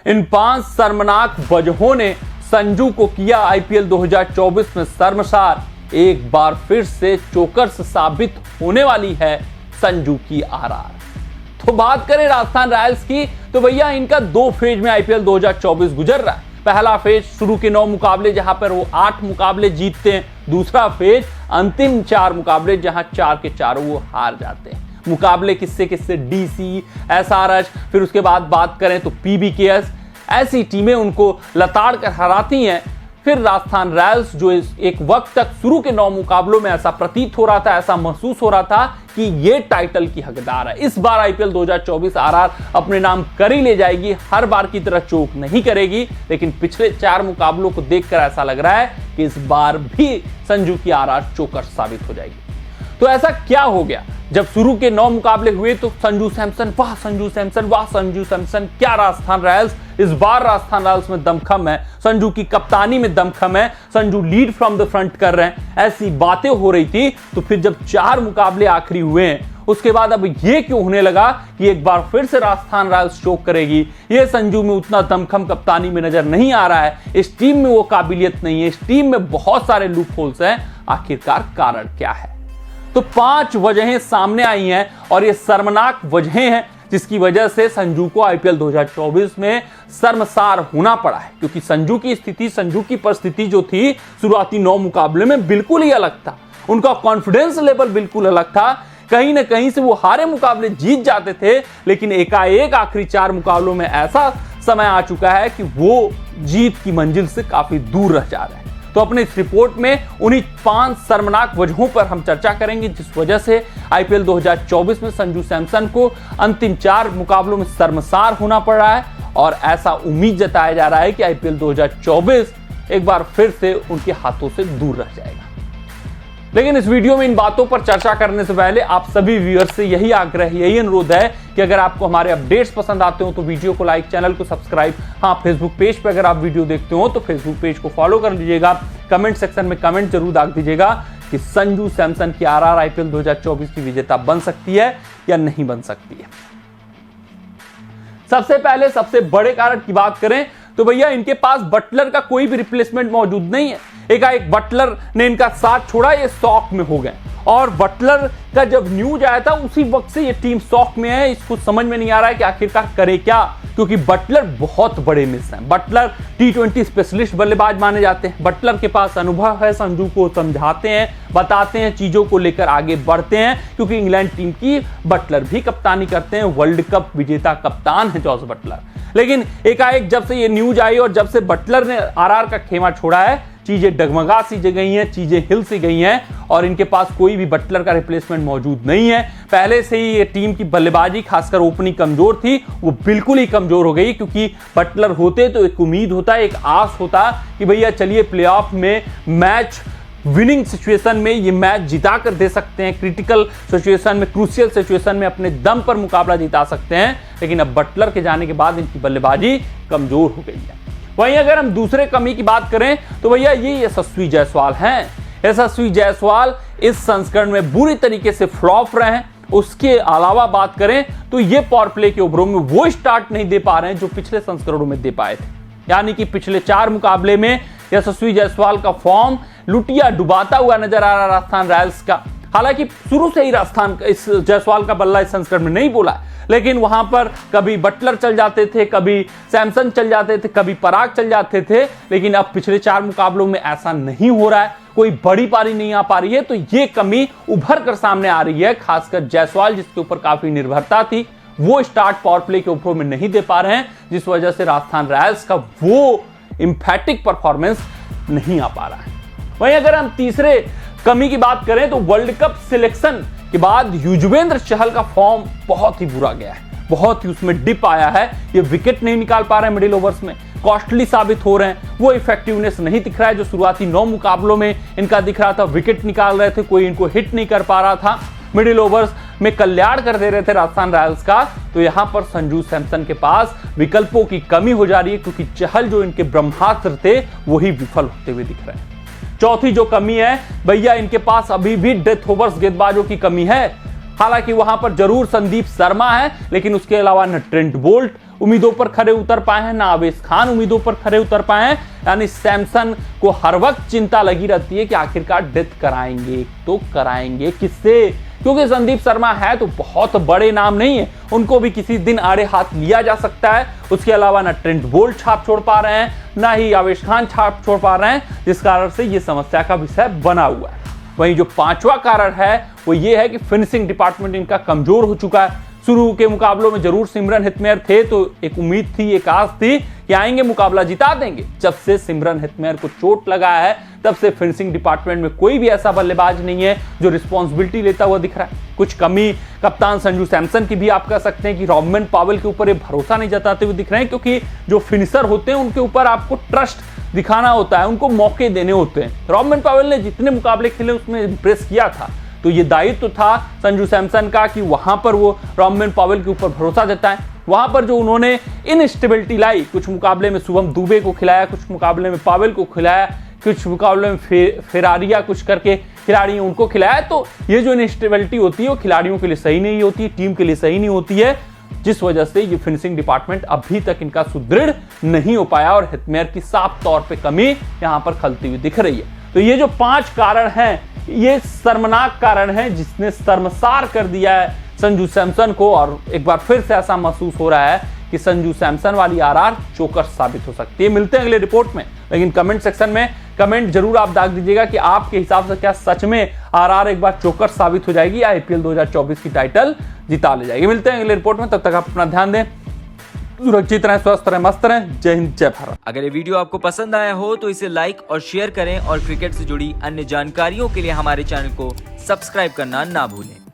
इन 5 शर्मनाक वजहों ने संजू को किया आईपीएल 2024 में शर्मसार। एक बार फिर से चोकर्स साबित होने वाली है संजू की आरआर। तो बात करें राजस्थान रॉयल्स की, तो भैया इनका 2 फेज में आईपीएल 2024 गुजर रहा है। पहला फेज शुरू के 9 मुकाबले जहां पर वो 8 मुकाबले जीतते हैं। दूसरा फेज अंतिम 4 मुकाबले जहां 4 के 4 वो हार जाते हैं। मुकाबले किससे किससे? डीसी, एसआरएच, फिर उसके बाद बात करें तो पीबीकेएस, ऐसी टीमें उनको लताड़ कर हराती हैं। फिर राजस्थान रॉयल्स जो एक वक्त तक शुरू के 9 मुकाबलों में ऐसा प्रतीत हो रहा था, ऐसा महसूस हो रहा था कि ये टाइटल की हकदार है। इस बार आईपीएल 2024 आरआर अपने नाम कर ही ले जाएगी, हर बार की तरह चोक नहीं करेगी। लेकिन पिछले 4 मुकाबलों को देखकर ऐसा लग रहा है कि इस बार भी संजू की आरआर चोकर साबित हो जाएगी। तो ऐसा क्या हो गया? जब शुरू के 9 मुकाबले हुए तो संजू सैमसन, वाह संजू सैमसन, वाह संजू सैमसन, क्या राजस्थान रॉयल्स, इस बार राजस्थान रॉयल्स में दमखम है, संजू की कप्तानी में दमखम है, Sanju lead from the front कर रहे हैं, ऐसी बातें हो रही थी। तो फिर जब 4 मुकाबले आखिरी हुए हैं, उसके बाद अब ये क्यों होने लगा कि एक बार फिर से राजस्थान रॉयल्स चोक करेगी? ये संजू में उतना दमखम कप्तानी में नजर नहीं आ रहा है, इस टीम में वो काबिलियत नहीं है, इस टीम में बहुत सारे लूप होल्स हैं। आखिरकार कारण क्या है? तो 5 वजहें सामने आई हैं और ये शर्मनाक वजहें हैं जिसकी वजह से संजू को आईपीएल 2024 में शर्मसार होना पड़ा है। क्योंकि संजू की स्थिति, संजू की परिस्थिति जो थी शुरुआती 9 मुकाबले में बिल्कुल ही अलग था। उनका कॉन्फिडेंस लेवल बिल्कुल अलग था। कहीं ना कहीं से वो हारे मुकाबले जीत जाते थे, लेकिन एकाएक आखिरी 4 मुकाबलों में ऐसा समय आ चुका है कि वो जीत की मंजिल से काफी दूर रह जा रहे हैं। तो अपने इस रिपोर्ट में उन्हीं 5 शर्मनाक वजहों पर हम चर्चा करेंगे जिस वजह से आईपीएल 2024 में संजू सैमसन को अंतिम 4 मुकाबलों में शर्मसार होना पड़ रहा है। और ऐसा उम्मीद जताया जा रहा है कि आईपीएल 2024 एक बार फिर से उनके हाथों से दूर रह जाएगा। लेकिन इस वीडियो में इन बातों पर चर्चा करने से पहले आप सभी व्यूअर्स से यही आग्रह, यही अनुरोध है कि अगर आपको हमारे अपडेट्स पसंद आते हो तो वीडियो को लाइक, चैनल को सब्सक्राइब, हाँ फेसबुक पेज पर अगर आप वीडियो देखते हो तो फेसबुक पेज को फॉलो कर लीजिएगा। कमेंट सेक्शन में कमेंट जरूर डाल दीजिएगा कि संजू सैमसन की आरआर आईपीएल 2024 की विजेता बन सकती है या नहीं बन सकती है। सबसे पहले सबसे बड़े कारण की बात करें तो भैया इनके पास बटलर का कोई भी रिप्लेसमेंट मौजूद नहीं है। एकाएक बटलर ने इनका साथ छोड़ा, ये शॉक में हो गए। और बटलर का जब न्यूज आया था उसी वक्त से ये टीम शॉक में है। इसको समझ में नहीं आ रहा है कि आखिरकार करे क्या, क्योंकि बटलर बहुत बड़े मिस हैं। बटलर T20 स्पेशलिस्ट बल्लेबाज माने जाते हैं। बटलर के पास अनुभव है, संजू को समझाते हैं, बताते हैं, चीजों को लेकर आगे बढ़ते हैं। क्योंकि इंग्लैंड टीम की बटलर भी कप्तानी करते हैं, वर्ल्ड कप विजेता कप्तान है जॉस बटलर। लेकिन एकाएक जब से ये न्यूज आई और जब से बटलर ने आरआर का खेमा छोड़ा है, चीजें डगमगा सी गई हैं, चीजें हिल सी गई हैं और इनके पास कोई भी बटलर का रिप्लेसमेंट मौजूद नहीं है। पहले से ही ये टीम की बल्लेबाजी खासकर ओपनिंग कमजोर थी, वो बिल्कुल ही कमजोर हो गई। क्योंकि बटलर होते तो एक उम्मीद होता, एक आस होता कि भैया चलिए प्लेऑफ में मैच विनिंग सिचुएशन में ये मैच जिता कर दे सकते हैं, क्रिटिकल सिचुएशन में, क्रूशियल सिचुएशन में अपने दम पर मुकाबला जिता सकते हैं। लेकिन अब बटलर के जाने के बाद इनकी बल्लेबाजी कमजोर हो गई है। वहीं अगर हम दूसरे कमी की बात करें तो भैया ये यशस्वी जायसवाल हैं। यशस्वी जायसवाल इस संस्करण में बुरी तरीके से फ्लॉप रहे हैं। उसके अलावा बात करें तो ये पावर प्ले के ओवरों में वो स्टार्ट नहीं दे पा रहे हैं जो पिछले संस्करणों में दे पाए थे। यानी कि पिछले 4 मुकाबले में यशस्वी जायसवाल का फॉर्म लुटिया डुबाता हुआ नजर आ रहा राजस्थान रॉयल्स का। हालांकि शुरू से ही राजस्थान इस जायसवाल का बल्ला इस संस्करण में नहीं बोला, लेकिन वहां पर कभी बटलर चल जाते थे, कभी सैमसन चल जाते थे, कभी पराग चल जाते थे। लेकिन अब पिछले 4 मुकाबलों में ऐसा नहीं हो रहा है, कोई बड़ी पारी नहीं आ पा रही है। तो ये कमी उभर कर सामने आ रही है। खासकर जायसवाल जिसके ऊपर काफी निर्भरता थी, वो स्टार्ट पावर प्ले के ऊपर में नहीं दे पा रहे हैं, जिस वजह से राजस्थान रॉयल्स का वो इंफैटिक परफॉर्मेंस नहीं आ पा रहा है। वहीं अगर हम तीसरे कमी की बात करें तो वर्ल्ड कप सिलेक्शन के बाद युजवेंद्र चहल का फॉर्म बहुत ही बुरा गया है, बहुत ही उसमें डिप आया है। ये विकेट नहीं निकाल पा रहे हैं मिडिल ओवर्स में, कॉस्टली साबित हो रहे हैं। वो इफेक्टिवनेस नहीं दिख रहा है जो शुरुआती 9 मुकाबलों में इनका दिख रहा था। विकेट निकाल रहे थे, कोई इनको हिट नहीं कर पा रहा था, मिडिल ओवर्स में कल्याण कर दे रहे थे राजस्थान रॉयल्स का। तो यहां पर संजू सैमसन के पास विकल्पों की कमी हो जा रही है, क्योंकि चहल जो इनके ब्रह्मास्त्र थे वही विफल होते हुए दिख रहे हैं। चौथी जो कमी है भैया, इनके पास अभी भी डेथ ओवर्स गेंदबाजों की कमी है। हालांकि वहां पर जरूर संदीप शर्मा है, लेकिन उसके अलावा न ट्रेंट बोल्ट उम्मीदों पर खरे उतर पाए हैं, ना आवेश खान उम्मीदों पर खरे उतर पाए हैं। यानी सैमसन को हर वक्त चिंता लगी रहती है कि आखिरकार डेथ कराएंगे तो कराएंगे किससे, क्योंकि संदीप शर्मा है तो बहुत बड़े नाम नहीं है, उनको भी किसी दिन आड़े हाथ लिया जा सकता है। उसके अलावा ना ट्रेंट बोल्ट छाप छोड़ पा रहे हैं, ना ही आवेश खान छाप छोड़ पा रहे हैं, जिस कारण से ये समस्या का विषय बना हुआ है। वहीं जो पांचवा कारण है वो ये है कि फिनिशिंग डिपार्टमेंट इनका कमजोर हो चुका है। शुरू के मुकाबलों में जरूर सिमरन हेटमेयर थे तो एक उम्मीद थी, एक आस थी कि आएंगे मुकाबला जिता देंगे। जब से सिमरन हेटमेयर को चोट लगा है तब से फिनिशिंग डिपार्टमेंट में कोई भी ऐसा बल्लेबाज नहीं है जो रिस्पॉन्सिबिलिटी लेता हुआ दिख रहा है। कुछ कमी कप्तान संजू सैमसन की भी आप कह सकते हैं कि रॉबमन पावेल के ऊपर ये भरोसा नहीं जताते हुए दिख रहे हैं, क्योंकि जो फिनिशर होते हैं उनके ऊपर आपको ट्रस्ट दिखाना होता है, उनको मौके देने होते हैं। रॉबमन पावेल ने जितने मुकाबले खेले उसमें इंप्रेस किया था, तो ये दायित्व था संजू सैमसन का कि वहां पर वो रॉबमन पावेल के ऊपर भरोसा जताएं। वहां पर जो उन्होंने इनस्टेबिलिटी लाई, कुछ मुकाबले में शुभम दुबे को खिलाया, कुछ मुकाबले में पावेल को खिलाया, कुछ मुकाबले में फेरारिया कुछ करके खिलाड़ी उनको खिलाया, तो ये जो इनस्टेबिलिटी होती है वो खिलाड़ियों के लिए सही नहीं होती, टीम के लिए सही नहीं होती है, जिस वजह से ये फिनिशिंग डिपार्टमेंट अभी तक इनका सुदृढ़ नहीं हो पाया और हेटमेयर की साफ तौर पे कमी यहां पर खलती हुई दिख रही है। तो ये जो 5 कारण हैं, ये शर्मनाक कारण है जिसने शर्मसार कर दिया है संजू सैमसन को, और एक बार फिर से ऐसा महसूस हो रहा है कि संजू सैमसन वाली आरआर चोकर साबित हो सकती है। मिलते हैं अगले रिपोर्ट में, लेकिन कमेंट सेक्शन में कमेंट जरूर आप दाग दीजिएगा कि आपके हिसाब से क्या सच में आरआर एक बार चोकर साबित हो जाएगी या आईपीएल 2024 की टाइटल जिता ले जाएगी। मिलते हैं अगले रिपोर्ट में, तब तक आप अपना ध्यान दें, सुरक्षित रहें, स्वस्थ रहें, मस्त रहें। जय हिंद, जय भारत। अगर ये वीडियो आपको पसंद आया हो तो इसे लाइक और शेयर करें और क्रिकेट से जुड़ी अन्य जानकारियों के लिए हमारे चैनल को सब्सक्राइब करना ना भूलें।